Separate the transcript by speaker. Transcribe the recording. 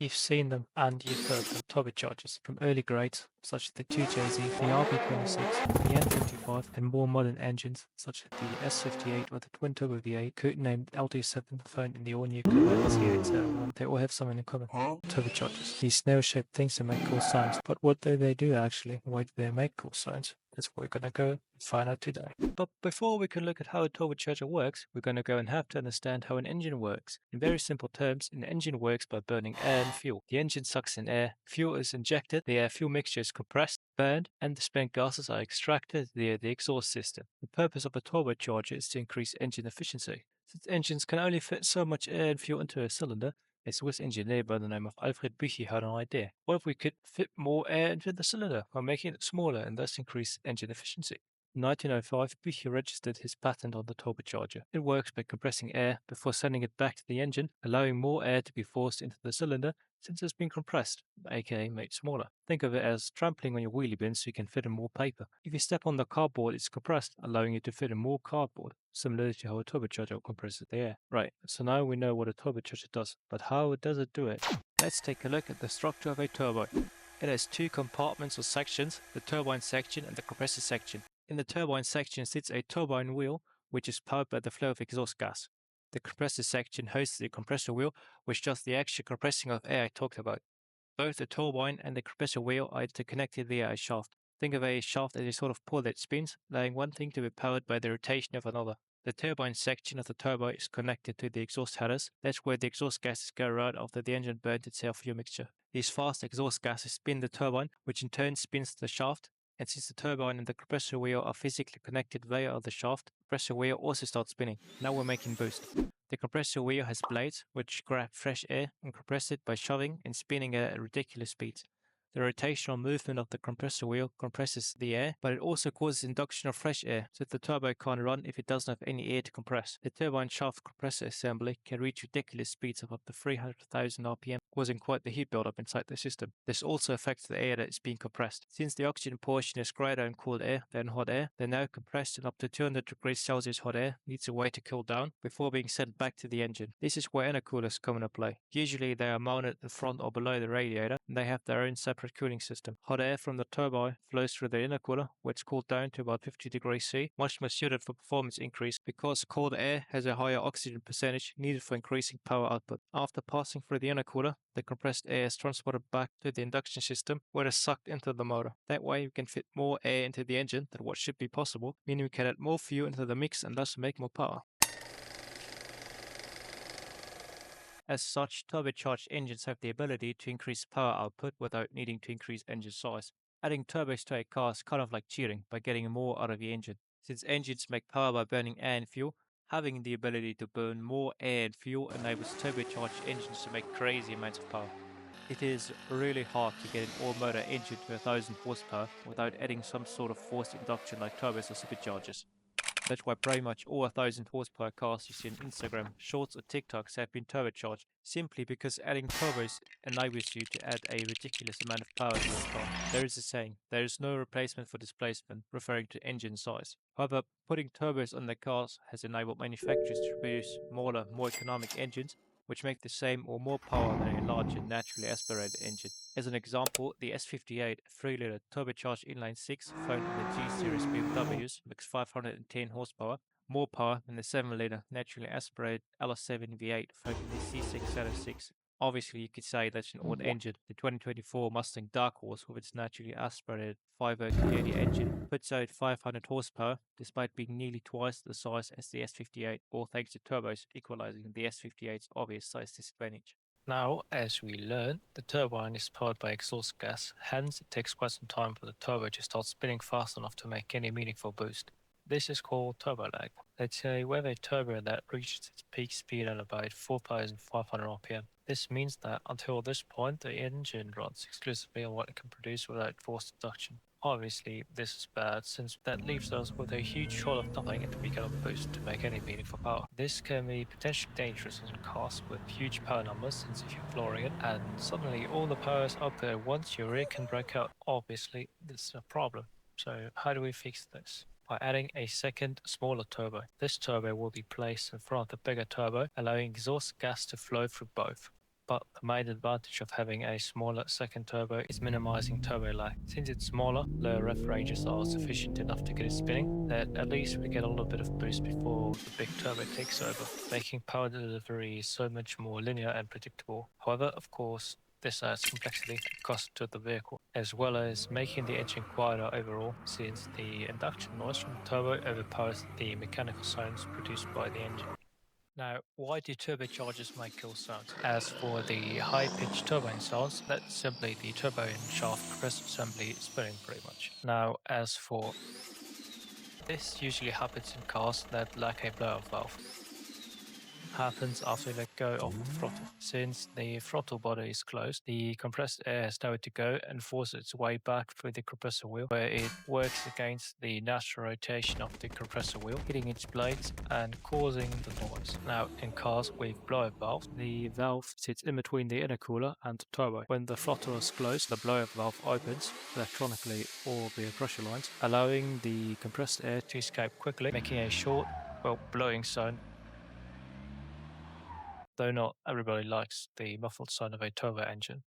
Speaker 1: You've seen them and you've heard them, turbochargers, from early grades such as the 2JZ, the RB26, the N55, and more modern engines such as the S58 or the twin-turbo V8, codenamed LT7, found in the all-new Corvette C801. They all have something in common. Turbochargers. These snail-shaped things that make cool sounds. But what do they do actually? Why do they make cool sounds? That's what we're gonna go find out today. But before we can look at how a turbocharger works, we're gonna go and have to understand how an engine works. In very simple terms, an engine works by burning air and fuel. The engine sucks in air, fuel is injected, the air-fuel mixture is compressed, burned, and the spent gases are extracted via the exhaust system. The purpose of a turbocharger is to increase engine efficiency. Since engines can only fit so much air and fuel into a cylinder, a Swiss engineer by the name of Alfred Büchi had an idea. What if we could fit more air into the cylinder by making it smaller and thus increase engine efficiency? In 1905, Büchi registered his patent on the turbocharger. It works by compressing air before sending it back to the engine, allowing more air to be forced into the cylinder since it's been compressed, aka made smaller. Think of it as trampling on your wheelie bin so you can fit in more paper. If you step on the cardboard, it's compressed, allowing you to fit in more cardboard, similar to how a turbocharger compresses the air. Right, so now we know what a turbocharger does, but how does it do it? Let's take a look at the structure of a turbo. It has two compartments or sections, the turbine section and the compressor section. In the turbine section sits a turbine wheel, which is powered by the flow of exhaust gas. The compressor section hosts the compressor wheel, which does the extra compressing of air I talked about. Both the turbine and the compressor wheel are interconnected via a shaft. Think of a shaft as a sort of pull that spins, allowing one thing to be powered by the rotation of another. The turbine section of the turbo is connected to the exhaust headers. That's where the exhaust gases go out after the engine burnt its air-fuel mixture. These fast exhaust gases spin the turbine, which in turn spins the shaft. And since the turbine and the compressor wheel are physically connected via the shaft, the compressor wheel also starts spinning. Now we're making boost. The compressor wheel has blades which grab fresh air and compress it by shoving and spinning at ridiculous speeds. The rotational movement of the compressor wheel compresses the air, but it also causes induction of fresh air, so the turbo can't run if it doesn't have any air to compress. The turbine shaft compressor assembly can reach ridiculous speeds of up to 300,000 RPM, causing quite the heat buildup inside the system. This also affects the air that is being compressed. Since the oxygen portion is greater in cold air than hot air, the now compressed and up to 200 degrees Celsius hot air needs a way to cool down before being sent back to the engine. This is where intercoolers come into play. Usually they are mounted at the front or below the radiator, and they have their own separate cooling system. Hot air from the turbine flows through the intercooler, where it's cooled down to about 50 degrees C, much more suited for performance increase because cold air has a higher oxygen percentage needed for increasing power output. After passing through the intercooler, the compressed air is transported back to the induction system, where it is sucked into the motor. That way we can fit more air into the engine than what should be possible, meaning we can add more fuel into the mix and thus make more power. As such, turbocharged engines have the ability to increase power output without needing to increase engine size. Adding turbos to a car is kind of like cheating by getting more out of the engine. Since engines make power by burning air and fuel, having the ability to burn more air and fuel enables turbocharged engines to make crazy amounts of power. It is really hard to get an all-motor engine to 1000 horsepower without adding some sort of forced induction like turbos or superchargers. That's why pretty much all 1000 horsepower cars you see on Instagram, Shorts, or TikToks have been turbocharged, simply because adding turbos enables you to add a ridiculous amount of power to your car. There is a saying, there is no replacement for displacement, referring to engine size. However, putting turbos on their cars has enabled manufacturers to produce smaller, more economic engines, which make the same or more power than a larger naturally aspirated engine. As an example, the S58 3-liter turbocharged inline-six found in the G-series BMWs makes 510 horsepower, more power than the 7-liter naturally aspirated LS7 V8 found in the C6 Obviously, you could say that's an old engine. The 2024 Mustang Dark Horse, with its naturally aspirated 5.0 Coyote engine, puts out 500 horsepower, despite being nearly twice the size as the S58, all thanks to turbos, equalizing the S58's obvious size disadvantage. Now, as we learned, the turbine is powered by exhaust gas, hence it takes quite some time for the turbo to start spinning fast enough to make any meaningful boost. This is called turbo lag. Let's say we have a turbo that reaches its peak speed at about 4500 RPM. This means that until this point, the engine runs exclusively on what it can produce without forced induction. Obviously, this is bad since that leaves us with a huge shot of nothing at the peak of boost to make any meaningful power. This can be potentially dangerous on cars with huge power numbers since if you're flooring it and suddenly all the power is up there once your rear can break out. Obviously, this is a problem. So how do we fix this? By adding a second, smaller turbo. This turbo will be placed in front of the bigger turbo, allowing exhaust gas to flow through both. But the main advantage of having a smaller second turbo is minimizing turbo lag. Since it's smaller, lower rev ranges are sufficient enough to get it spinning, that at least we get a little bit of boost before the big turbo takes over, making power delivery so much more linear and predictable. However, of course, this adds complexity and cost to the vehicle, as well as making the engine quieter overall, since the induction noise from the turbo overpowers the mechanical sounds produced by the engine. Now, why do turbochargers make cool sounds? As for the high-pitched turbine sounds, that's simply the turbo and shaft compressor assembly spinning pretty much. Now, as for this usually happens in cars that lack a blow-off valve. Happens after you let go of the throttle. Since the throttle body is closed, the compressed air has nowhere to go and forces its way back through the compressor wheel, where it works against the natural rotation of the compressor wheel, hitting its blades and causing the noise. Now, in cars with blow-off valves, the valve sits in between the intercooler and the turbo. When the throttle is closed, the blow-off valve opens electronically or via pressure lines, allowing the compressed air to escape quickly, making a short, blowing sound, though not everybody likes the muffled sound of a turbo engine.